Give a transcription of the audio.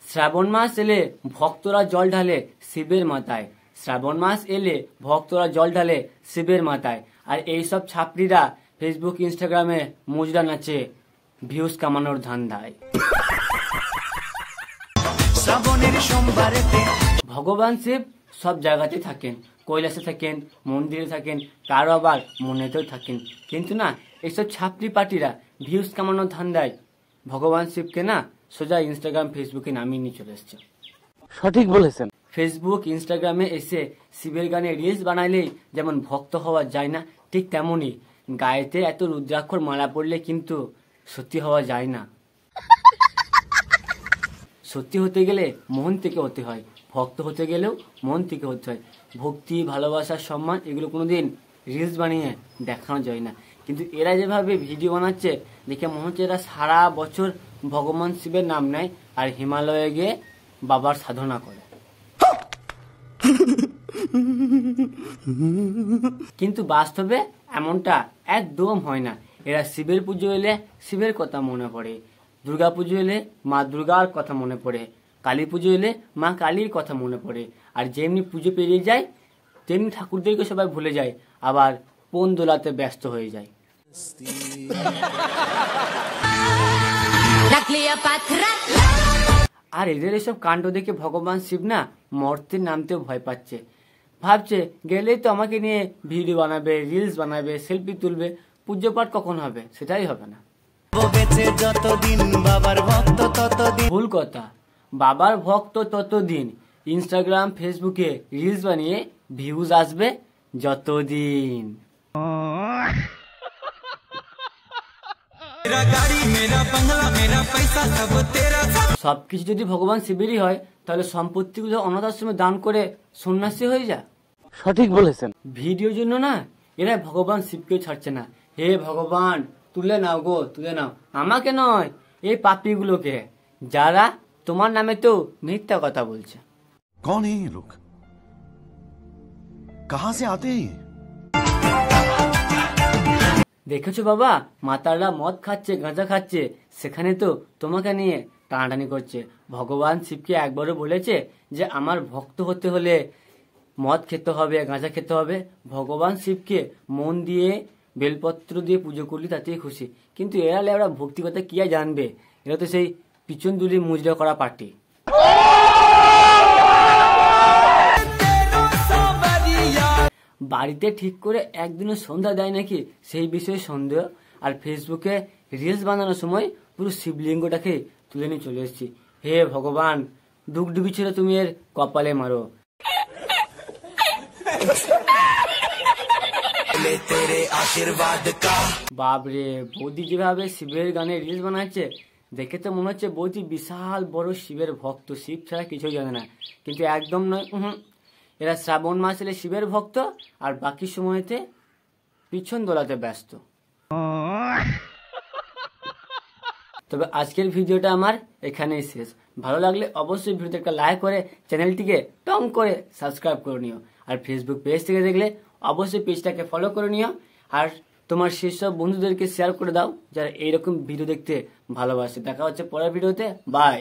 শ্রাবণ মাস এলে ভক্তরা জল ঢালে শিবের মাথায়, শ্রাবণ মাস এলে ভক্তরা জল ঢালে শিবের মাথায়। আর এইসব ছাপড়িরা ফেসবুক ইনস্টাগ্রামে মুজরা নাচে ভিউজ কামানোর ধান্দায়। শ্রাবণের সোমবারেতে ভগবান শিব সব জায়গাতে থাকেন, কৈলাসে থাকেন, মন্দিরে থাকেন, কারো আবার মনেতেও থাকেন। কিন্তু না, এইসব ছাপড়ি পার্টিরা ভিউজ কামানোর ধান্দায় ভগবান শিবকে না সোজা ইনস্টাগ্রাম ফেসবুকে নামিয়ে নিয়ে চলে এসছে। সঠিক বলেছেন। ফেসবুক ইনস্টাগ্রামে এসে শিবের গানে রিলস বানাইলেই যেমন ভক্ত হওয়া যায় না, ঠিক তেমনই গায়েতে এত রুদ্রাক্ষর মালা পড়লে কিন্তু সত্যি হওয়া যায় না। সত্যি হতে গেলে মন থেকে হতে হয়, ভক্ত হতে গেলেও মন থেকে হতে হয়। ভক্তি, ভালোবাসা, সম্মান এগুলো কোনোদিন রিলস বানিয়ে দেখানো যায় না। কিন্তু এরা যেভাবে ভিডিও বানাচ্ছে দেখে মনে হচ্ছে এরা সারা বছর ভগবান শিবের নাম নেয় আর হিমালয়ে গিয়ে বাবার সাধনা করে। কিন্তু বাস্তবে এমনটা একদম হয় না। এরা শিবের পুজো এলে শিবের কথা মনে পড়ে, দুর্গা পুজো এলে মা দুর্গার কথা মনে পড়ে, কালী পুজো এলে মা কালীর কথা মনে পড়ে। আর যেমনি পুজো পেরিয়ে যায় তেমনি ঠাকুরদেরকে সবাই ভুলে যায়, আবার পোন দোলাতে ব্যস্ত হয়ে যায়। আর এদের এসব কাণ্ড দেখে ভগবান শিব না মর্তে নামতেও ভয় পাচ্ছে। ভাবছে গেলেই তো আমাকে নিয়ে ভিডিও বানাবে, রিলস বানাবে, সেলফি তুলবে, পুজো পাঠ কখন হবে? সেটাই হবে না। ভুল কথা, বাবার ভক্ত ততদিন। ইনস্টাগ্রাম, ফেসবুকে রিলস বানিয়ে ভিউজ আসবে যতদিন। সবকিছু যদি ভগবান শিবেরই হয় তাহলে সম্পত্তিগুলো অনাথ আশ্রমে দান করে সন্ন্যাসী হয়ে যা। সঠিক বলেছেন। ভিডিওর জন্য না এরা ভগবান শিবকে ছাড়ছে না। হে ভগবান তুলে নাও গো, তুলে নাও, আমাকে নয়, এই পাপীগুলোকে যারা তোমার নামে তো মিথ্যা কথা বলছে। कौन है ये लोग, कहां से आते हैं? দেখেছো বাবা, মাতাররা মদ খাচ্ছে, গাঁজা খাচ্ছে, সেখানে তো তোমাকে নিয়ে টানাটানি করছে। ভগবান শিবকে একবারও বলেছে যে আমার ভক্ত হতে হলে মদ খেতে হবে, গাঁজা খেতে হবে? ভগবান শিবকে মন দিয়ে বেলপত্র দিয়ে পুজো করলে তাতেই খুশি। কিন্তু এরা লেবরা ভক্তি কথা কি আর জানবে? এরা তো সেই পিছন দুলি মুজরা করা পার্টি। বাড়িতে ঠিক করে একদিনও সন্ধ্যা দেয় নাকি সেই বিষয়ে সন্দেহ। আর ফেসবুকে রিলস বানানোর সময় পুরো শিবলিঙ্গটাকে তুলে নিয়ে চলে এসেছি। হে ভগবান, ডুগডুগি ছিল তুমি এর কপালে মারো। বাপরে, বৌদি যেভাবে শিবের গানে রিলস বানাচ্ছে দেখে তো মনে হচ্ছে বৌদি বিশাল বড় শিবের ভক্ত, শিব ছাড়া কিছুই জানে না। কিন্তু একদম নয়। এরা শ্রাবণ মাস এলে শিবের ভক্ত আর বাকি সময়তে পিছন দোলাতে ব্যস্ত। তবে আজকের ভিডিওটা আমার এখানেই শেষ। ভালো লাগলে অবশ্যই ভিডিওতে একটা লাইক করে চ্যানেলটিকে টং করে সাবস্ক্রাইব করে নিও। আর ফেসবুক পেজ থেকে দেখলে অবশ্যই পেজটাকে ফলো করে নিও। আর তোমার সেসব বন্ধুদেরকে শেয়ার করে দাও যারা এইরকম ভিডিও দেখতে ভালোবাসে। দেখা হচ্ছে পরের ভিডিওতে। বাই।